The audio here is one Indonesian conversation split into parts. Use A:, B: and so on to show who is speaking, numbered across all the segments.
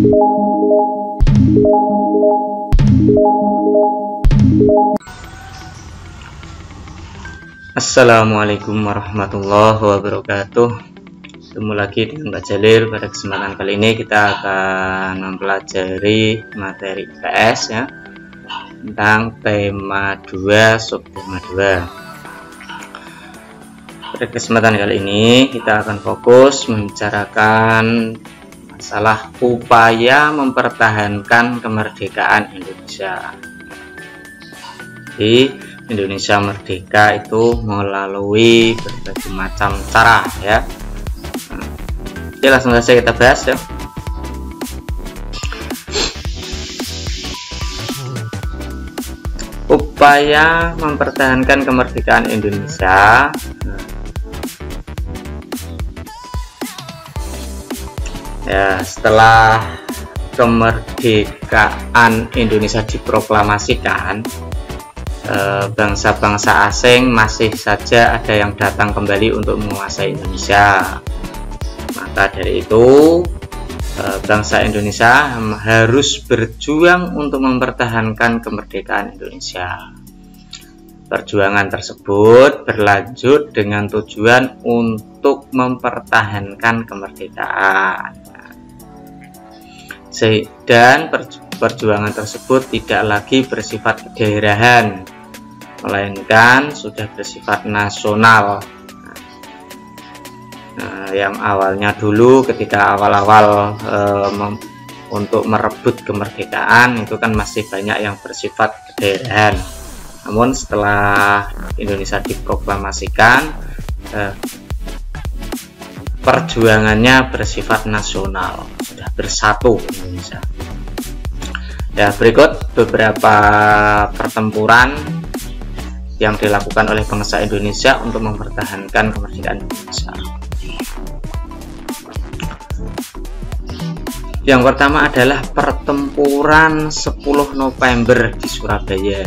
A: Assalamualaikum warahmatullahi wabarakatuh. Ketemu lagi dengan Pak Jalil. Pada kesempatan kali ini kita akan mempelajari materi IPS ya, tentang tema 2 subtema 2. Pada kesempatan kali ini kita akan fokus membicarakan masalah upaya mempertahankan kemerdekaan Indonesia. Jadi Indonesia merdeka itu melalui berbagai macam cara ya. Oke, langsung saja kita bahas ya. Upaya mempertahankan kemerdekaan Indonesia ya, setelah kemerdekaan Indonesia diproklamasikan, bangsa-bangsa asing masih saja ada yang datang kembali untuk menguasai Indonesia. Maka dari itu bangsa Indonesia harus berjuang untuk mempertahankan kemerdekaan Indonesia. Perjuangan tersebut berlanjut dengan tujuan untuk mempertahankan kemerdekaan. Dan perjuangan tersebut tidak lagi bersifat kedaerahan, melainkan sudah bersifat nasional. Yang awalnya dulu ketika awal-awal untuk merebut kemerdekaan itu kan masih banyak yang bersifat kedaerahan. Namun setelah Indonesia diproklamasikan, perjuangannya bersifat nasional, sudah bersatu Indonesia. Ya, berikut beberapa pertempuran yang dilakukan oleh bangsa Indonesia untuk mempertahankan kemerdekaan Indonesia. Yang pertama adalah pertempuran 10 November di Surabaya.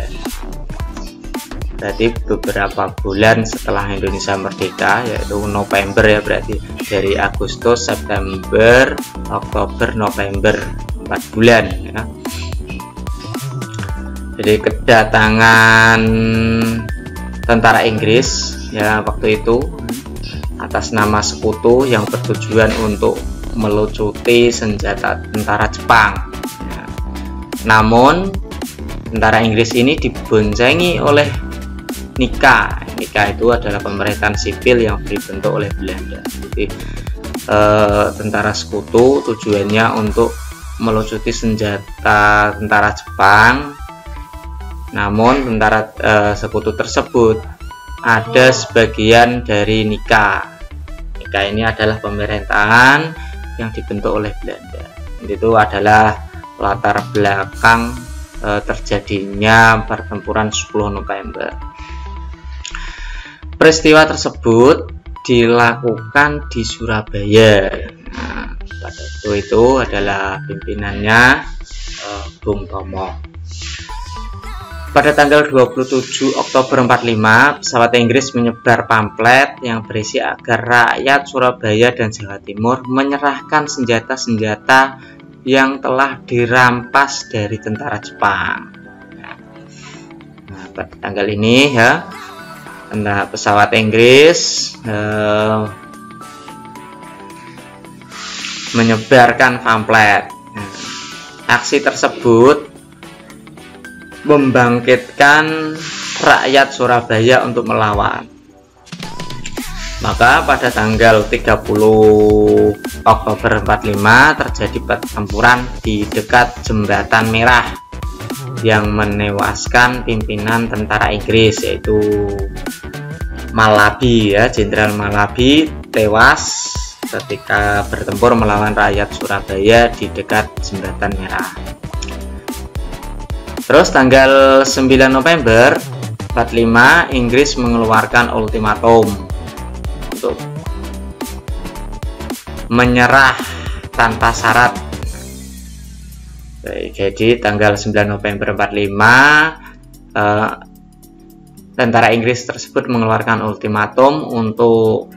A: Berarti beberapa bulan setelah Indonesia merdeka, yaitu November ya, berarti dari Agustus, September, Oktober, November, 4 bulan ya. Jadi kedatangan tentara Inggris ya waktu itu atas nama sekutu yang bertujuan untuk melucuti senjata tentara Jepang ya. Namun tentara Inggris ini diboncengi oleh NIKA. NIKA itu adalah pemerintahan sipil yang dibentuk oleh Belanda. Jadi tentara sekutu tujuannya untuk melucuti senjata tentara Jepang. Namun tentara sekutu tersebut ada sebagian dari NIKA. NIKA ini adalah pemerintahan yang dibentuk oleh Belanda. Itu adalah latar belakang terjadinya pertempuran 10 November. Peristiwa tersebut dilakukan di Surabaya. Nah, pada itu adalah pimpinannya Bung Tomo. Pada tanggal 27 Oktober 45, pesawat Inggris menyebar pamflet yang berisi agar rakyat Surabaya dan Jawa Timur menyerahkan senjata-senjata yang telah dirampas dari tentara Jepang. Nah, pada tanggal ini ya, pesawat Inggris menyebarkan pamflet. Nah, aksi tersebut membangkitkan rakyat Surabaya untuk melawan. Maka pada tanggal 30 Oktober 45 terjadi pertempuran di dekat Jembatan Merah yang menewaskan pimpinan tentara Inggris, yaitu Malabi ya, Jenderal Malabi tewas ketika bertempur melawan rakyat Surabaya di dekat Jembatan Merah. Terus tanggal 9 November 45 Inggris mengeluarkan ultimatum untuk menyerah tanpa syarat. Jadi tanggal 9 November 45 tentara Inggris tersebut mengeluarkan ultimatum untuk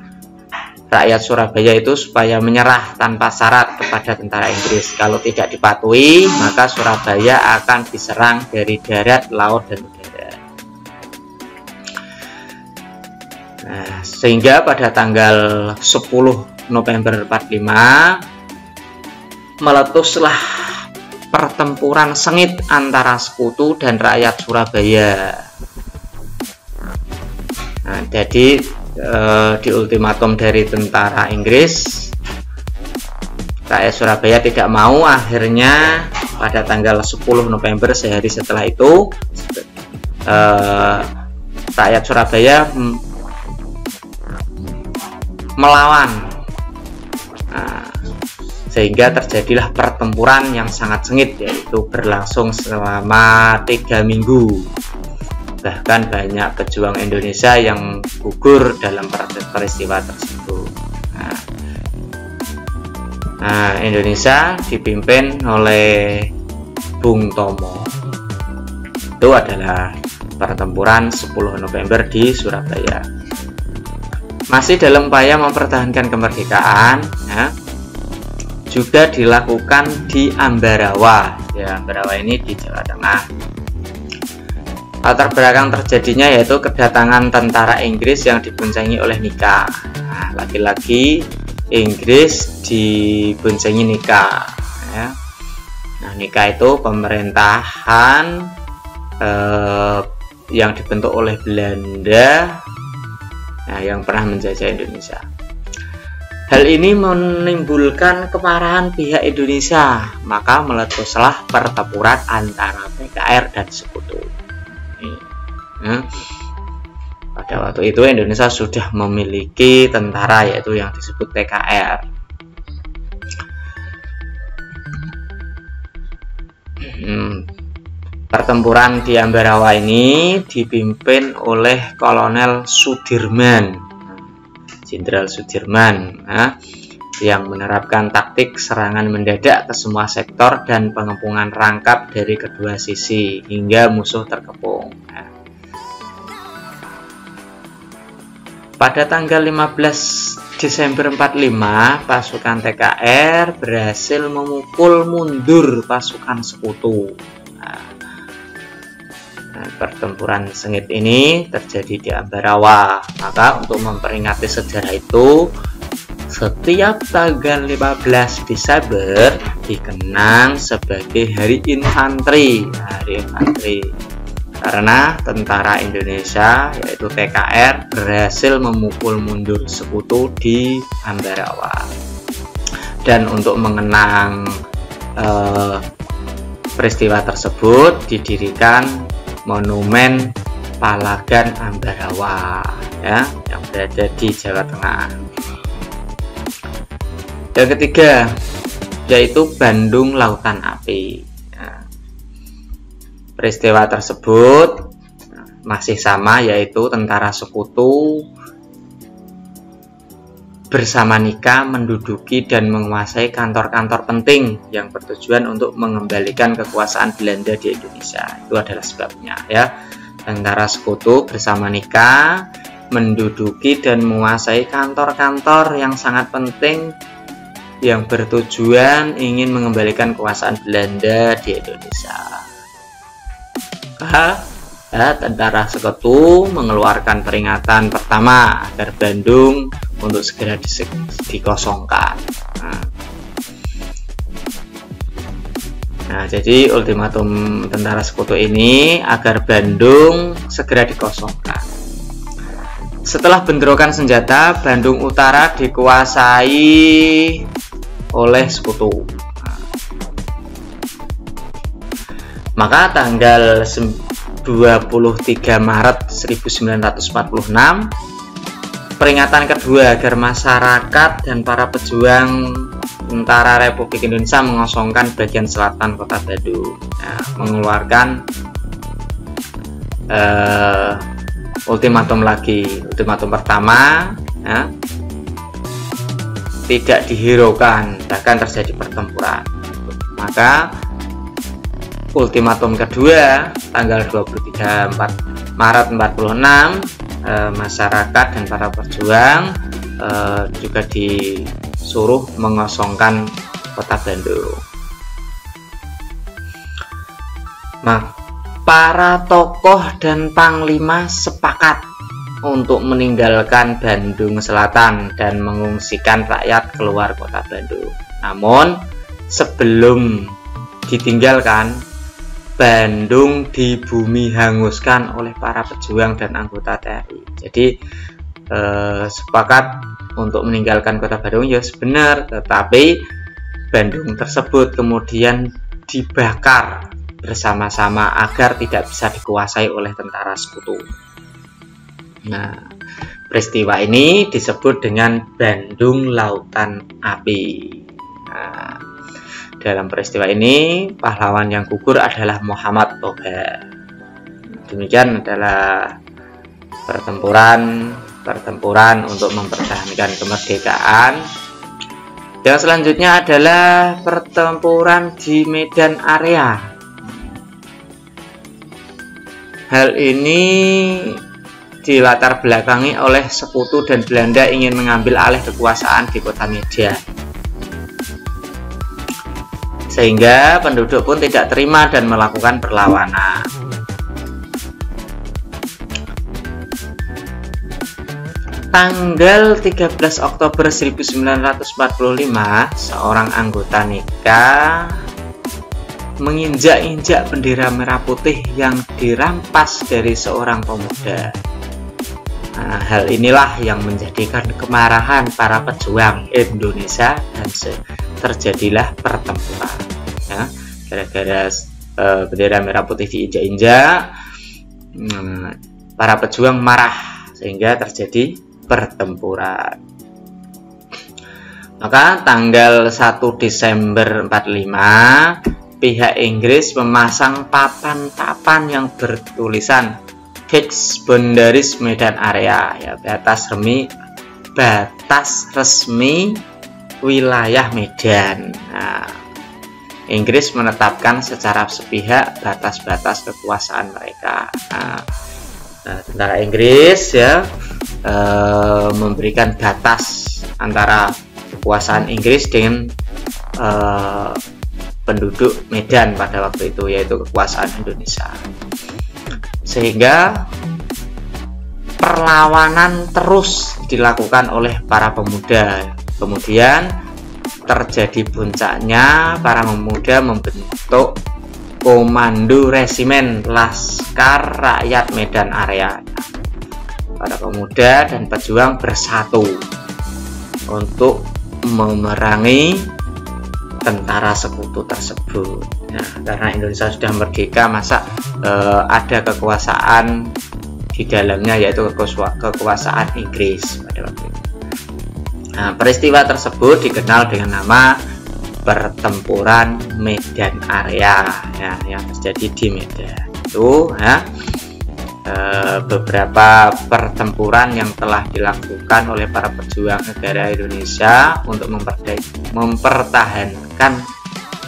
A: rakyat Surabaya itu supaya menyerah tanpa syarat kepada tentara Inggris. Kalau tidak dipatuhi, maka Surabaya akan diserang dari darat, laut, dan udara. Nah, sehingga pada tanggal 10 November 45 meletuslah pertempuran sengit antara sekutu dan rakyat Surabaya. Nah, jadi di ultimatum dari tentara Inggris, rakyat Surabaya tidak mau. Akhirnya pada tanggal 10 November, sehari setelah itu, rakyat Surabaya melawan. Nah, sehingga terjadilah pertempuran yang sangat sengit, yaitu berlangsung selama 3 minggu. Bahkan banyak pejuang Indonesia yang gugur dalam peristiwa tersebut. Nah, Indonesia dipimpin oleh Bung Tomo. Itu adalah pertempuran 10 November di Surabaya. Masih dalam upaya mempertahankan kemerdekaan, ya, juga dilakukan di Ambarawa. Ya, Ambarawa ini di Jawa Tengah. Latar belakang terjadinya yaitu kedatangan tentara Inggris yang diboncengi oleh Nika. Nah, lagi-lagi Inggris diboncengi Nika. Ya. Nah, Nika itu pemerintahan yang dibentuk oleh Belanda, nah, yang pernah menjajah Indonesia. Hal ini menimbulkan kemarahan pihak Indonesia, maka meletuslah pertempuran antara PKR dan sekutu. Pada waktu itu Indonesia sudah memiliki tentara, yaitu yang disebut PKR. Pertempuran di Ambarawa ini dipimpin oleh Kolonel Sudirman, Jenderal Sudirman, yang menerapkan taktik serangan mendadak ke semua sektor dan pengepungan rangkap dari kedua sisi hingga musuh terkepung. Pada tanggal 15 Desember 45, pasukan TKR berhasil memukul mundur pasukan sekutu. Pertempuran sengit ini terjadi di Ambarawa. Maka untuk memperingati sejarah itu, setiap tanggal 15 Desember dikenang sebagai Hari Infanteri. Hari Infanteri karena tentara Indonesia, yaitu TKR, berhasil memukul mundur sekutu di Ambarawa. Dan untuk mengenang peristiwa tersebut didirikan Monumen Palagan Ambarawa, ya, yang berada di Jawa Tengah. Yang ketiga yaitu Bandung Lautan Api. Peristiwa tersebut masih sama, yaitu tentara sekutu bersama Nika menduduki dan menguasai kantor-kantor penting yang bertujuan untuk mengembalikan kekuasaan Belanda di Indonesia. Itu adalah sebabnya, ya. Tentara sekutu bersama Nika menduduki dan menguasai kantor-kantor yang sangat penting yang bertujuan ingin mengembalikan kekuasaan Belanda di Indonesia. Tentara sekutu mengeluarkan peringatan pertama agar Bandung untuk segera dikosongkan. Nah, jadi ultimatum tentara sekutu ini agar Bandung segera dikosongkan. Setelah bentrokan senjata, Bandung Utara dikuasai oleh sekutu. Maka tanggal 23 Maret 1946, peringatan kedua agar masyarakat dan para pejuang tentara Republik Indonesia mengosongkan bagian selatan kota Bandung, mengeluarkan ultimatum lagi. Ultimatum pertama, tidak dihiraukan, bahkan terjadi pertempuran. Maka ultimatum kedua tanggal 23 Maret 46, masyarakat dan para pejuang juga disuruh mengosongkan kota Bandung. Nah, para tokoh dan panglima sepakat untuk meninggalkan Bandung Selatan dan mengungsikan rakyat keluar kota Bandung. Namun sebelum ditinggalkan, Bandung dibumi hanguskan oleh para pejuang dan anggota TNI. Jadi sepakat untuk meninggalkan kota Bandung, ya benar, tetapi Bandung tersebut kemudian dibakar bersama-sama agar tidak bisa dikuasai oleh tentara sekutu. Nah, peristiwa ini disebut dengan Bandung Lautan Api. Nah, dalam peristiwa ini pahlawan yang gugur adalah Muhammad Toha. Demikian adalah pertempuran untuk mempertahankan kemerdekaan. Yang selanjutnya adalah pertempuran di Medan Area. Hal ini dilatar belakangi oleh sekutu dan Belanda ingin mengambil alih kekuasaan di kota Medan, sehingga penduduk pun tidak terima dan melakukan perlawanan. Tanggal 13 Oktober 1945, seorang anggota NIKA menginjak-injak bendera merah putih yang dirampas dari seorang pemuda. Nah, hal inilah yang menjadikan kemarahan para pejuang Indonesia dan terjadilah pertempuran. Ya, gara-gara bendera merah putih diinjak-injak, para pejuang marah sehingga terjadi pertempuran. Maka tanggal 1 Desember 45, pihak Inggris memasang papan-papan yang bertulisan Fix Boundaries Medan Area, ya, batas resmi wilayah Medan. Nah, Inggris menetapkan secara sepihak batas-batas kekuasaan mereka. Nah, tentara Inggris ya memberikan batas antara kekuasaan Inggris dengan penduduk Medan pada waktu itu, yaitu kekuasaan Indonesia, sehingga perlawanan terus dilakukan oleh para pemuda. Kemudian terjadi puncaknya, para pemuda membentuk Komando Resimen Laskar Rakyat Medan Area. Para pemuda dan pejuang bersatu untuk memerangi tentara sekutu tersebut. Nah, karena Indonesia sudah merdeka, masa ada kekuasaan di dalamnya, yaitu kekuasaan Inggris pada waktu itu. Nah, peristiwa tersebut dikenal dengan nama Pertempuran Medan Area, ya, yang terjadi di Medan. Itu ya, beberapa pertempuran yang telah dilakukan oleh para pejuang negara Indonesia untuk mempertahankan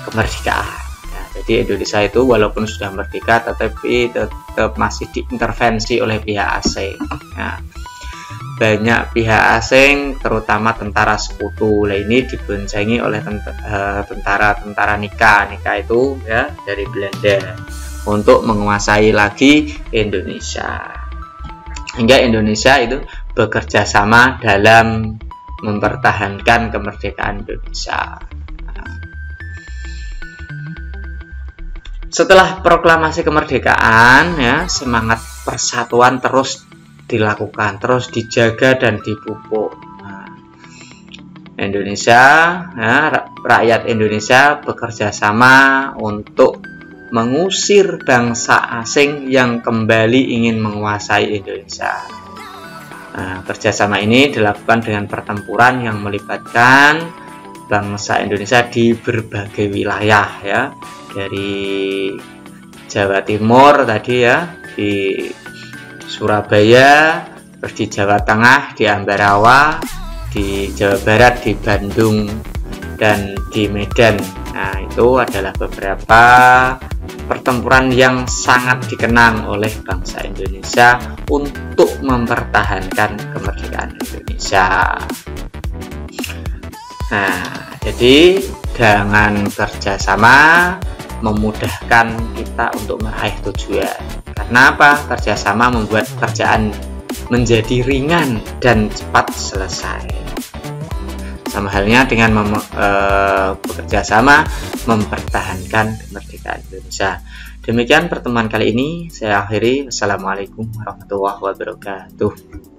A: kemerdekaan. Ya, jadi Indonesia itu walaupun sudah merdeka, tetapi tetap masih diintervensi oleh pihak asing. Ya, banyak pihak asing, terutama tentara sekutu. Nah, ini diboncengi oleh tentara-tentara NIKA itu ya dari Belanda untuk menguasai lagi Indonesia, hingga Indonesia itu bekerja sama dalam mempertahankan kemerdekaan Indonesia. Setelah proklamasi kemerdekaan, ya, semangat persatuan terus dilakukan, terus dijaga dan dipupuk. Indonesia, ya, rakyat Indonesia bekerja sama untuk mengusir bangsa asing yang kembali ingin menguasai Indonesia. Nah, kerjasama ini dilakukan dengan pertempuran yang melibatkan bangsa Indonesia di berbagai wilayah, ya, dari Jawa Timur tadi, ya, di Surabaya, terus di Jawa Tengah di Ambarawa, di Jawa Barat di Bandung, dan di Medan. Nah, itu adalah beberapa pertempuran yang sangat dikenang oleh bangsa Indonesia untuk mempertahankan kemerdekaan Indonesia. Nah, jadi dengan kerjasama memudahkan kita untuk meraih tujuan. Karena apa? Kerjasama membuat kerjaan menjadi ringan dan cepat selesai. Sama halnya dengan bekerja sama mempertahankan kemerdekaan Indonesia. Demikian pertemuan kali ini saya akhiri. Wassalamualaikum warahmatullahi wabarakatuh.